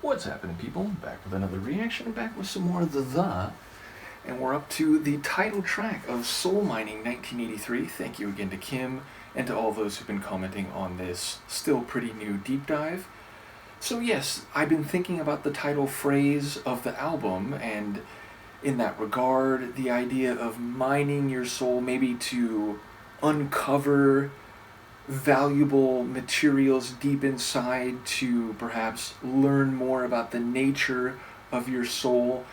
What's happening, people? Back with another reaction, back with some more of the, and we're up to the title track of Soul Mining 1983. Thank you again to Kim and to all those who've been commenting on this still pretty new deep dive. So yes, I've been thinking about the title phrase of the album, and in that regard, the idea of mining your soul, maybe to uncover valuable materials deep inside, to perhaps learn more about the nature of your soul,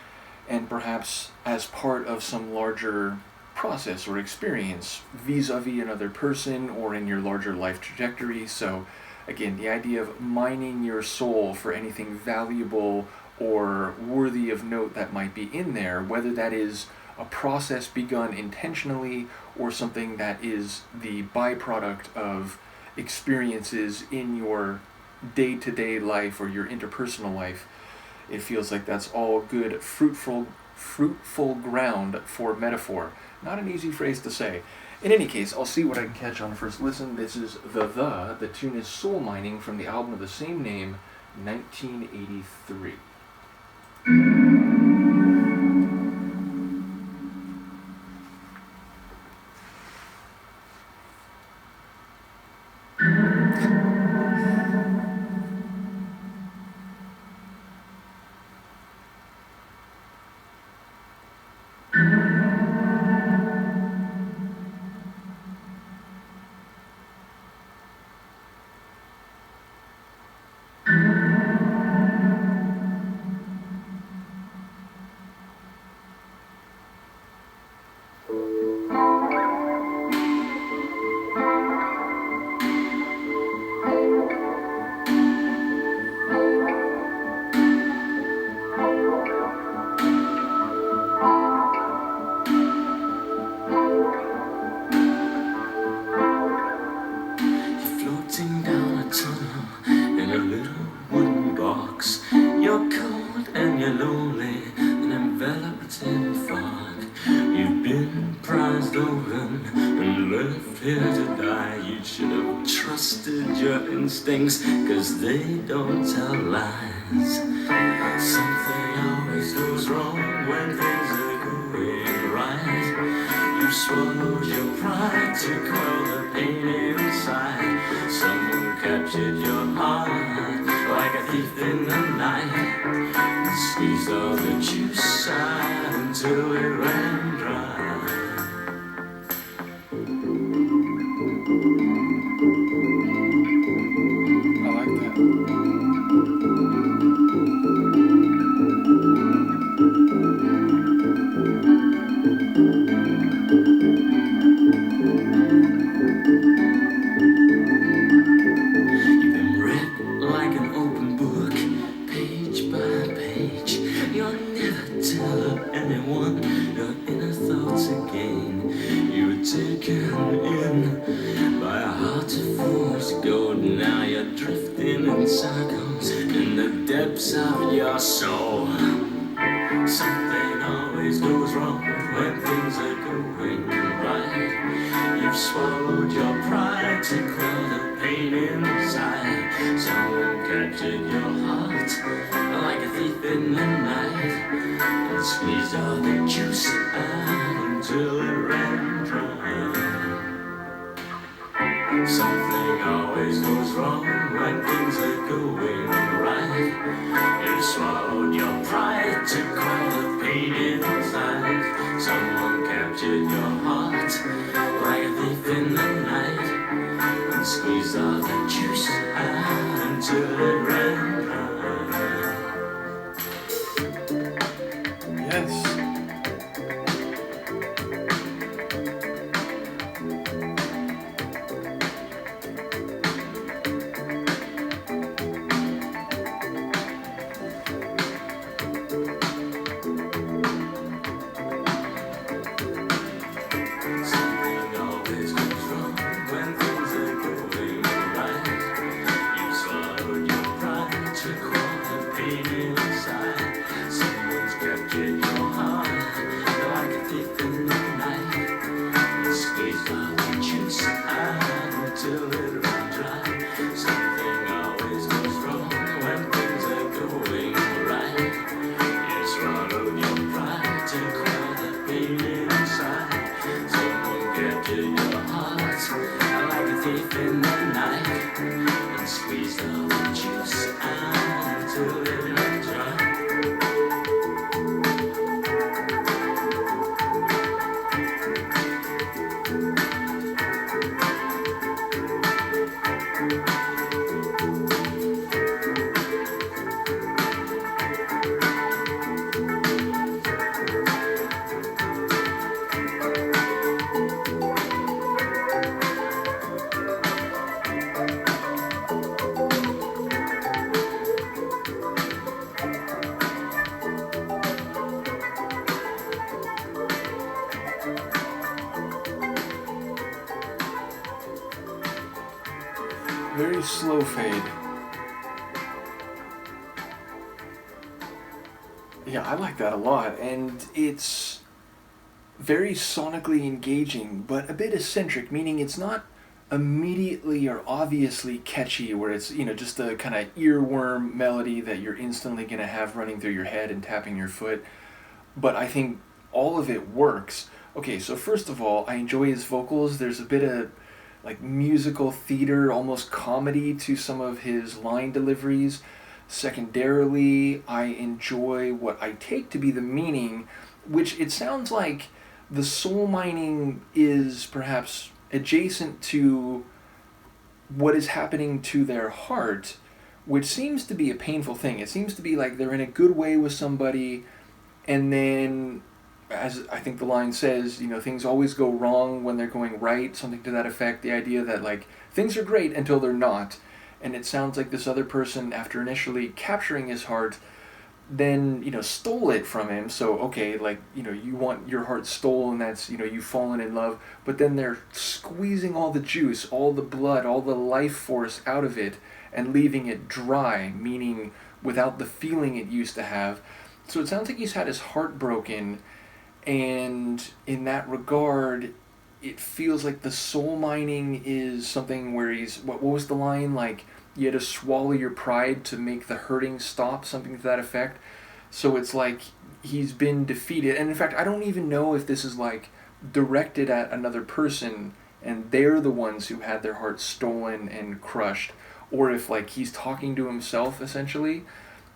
and perhaps as part of some larger process or experience vis-a-vis another person or in your larger life trajectory. So again, the idea of mining your soul for anything valuable or worthy of note that might be in there, whether that is a process begun intentionally or something that is the byproduct of experiences in your day-to-day life or your interpersonal life. It feels like that's all good, fruitful ground for metaphor. Not an easy phrase to say. In any case, I'll see what I can catch on first listen. This is The tune is Soul Mining from the album of the same name, 1983. Here to die, you should have trusted your instincts, 'cause they don't tell lies. Something always goes wrong when things are going right. You swallowed your pride to quell the pain inside. Someone captured your heart like a thief in the night, and squeezed all the juice out until it ran dry. Now you're drifting in circles in the depths of your soul. Something always goes wrong when things are going right. You've swallowed your pride to quell the pain inside. Someone captured your heart like a thief in the night, and squeezed all the juice out until it ran dry. Something always goes wrong when things are going right. You swallowed your pride to quell the pain inside. Someone captured your heart like a thief in the night, and squeezed all the juice out until it ran dry. Yes. Till it ran dry. Something always goes wrong when things are going till it runs dry. Very slow fade. Yeah, I like that a lot, and it's very sonically engaging, but a bit eccentric, meaning it's not immediately or obviously catchy, where it's, just a kind of earworm melody that you're instantly going to have running through your head and tapping your foot. But I think all of it works. Okay, so first of all, I enjoy his vocals. There's a bit of like musical theater, almost comedy to some of his line deliveries. Secondarily, I enjoy what I take to be the meaning, which it sounds like the soul mining is perhaps adjacent to what is happening to their heart, which seems to be a painful thing. It seems to be like they're in a good way with somebody, and then, as I think the line says, things always go wrong when they're going right, something to that effect. The idea that, like, things are great until they're not. And it sounds like this other person, after initially capturing his heart, then, stole it from him. So, okay, like, you want your heart stolen, that's, you've fallen in love. But then they're squeezing all the juice, all the blood, all the life force out of it and leaving it dry, meaning without the feeling it used to have. So it sounds like he's had his heart broken, and in that regard, it feels like the soul mining is something where he's, what was the line, like, you had to swallow your pride to make the hurting stop, something to that effect. So it's like he's been defeated, and in fact, I don't even know if this is like directed at another person and they're the ones who had their hearts stolen and crushed, or if like he's talking to himself essentially.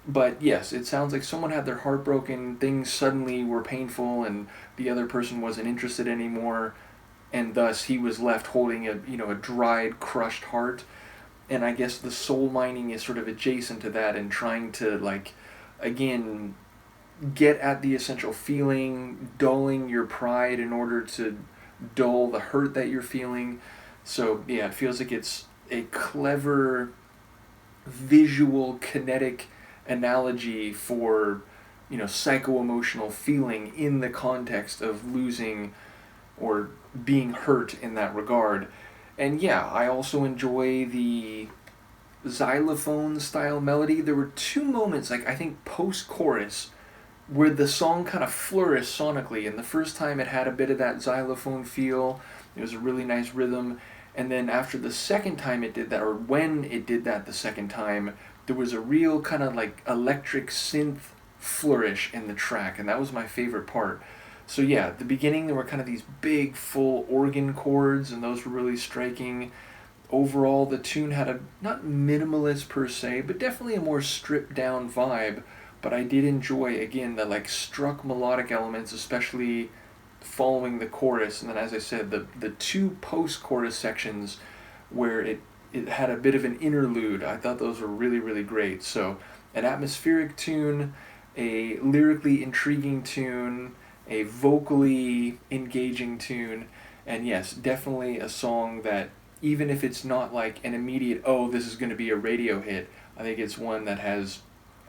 But yes, it sounds like someone had their heart broken, things suddenly were painful, and the other person wasn't interested anymore, and thus he was left holding a dried, crushed heart. And I guess the soul mining is sort of adjacent to that and trying to, like, again, get at the essential feeling, dulling your pride in order to dull the hurt that you're feeling. So yeah, it feels like it's a clever visual kinetic analogy for psycho-emotional feeling in the context of losing or being hurt in that regard. And yeah, I also enjoy the xylophone style melody. There were two moments, like I think post-chorus, where the song kind of flourished sonically, and the first time it had a bit of that xylophone feel. It was a really nice rhythm. And then after the second time it did that, or when it did that the second time, there was a real kind of like electric synth flourish in the track, and that was my favorite part. So yeah, at the beginning there were kind of these big full organ chords, and those were really striking. Overall, the tune had a, not minimalist per se, but definitely a more stripped down vibe. But I did enjoy, again, the like struck melodic elements, especially following the chorus. And then, as I said, the two post-chorus sections where it had a bit of an interlude, I thought those were really, really great. So an atmospheric tune, a lyrically intriguing tune, a vocally engaging tune, and yes, definitely a song that, even if it's not like an immediate, oh, this is going to be a radio hit, I think it's one that has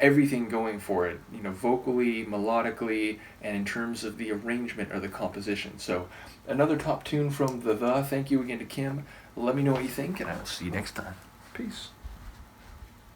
everything going for it, vocally, melodically, and in terms of the arrangement or the composition. So another top tune from The. Thank you again to Kim. Let me know what you think, and I will see you next time. Peace.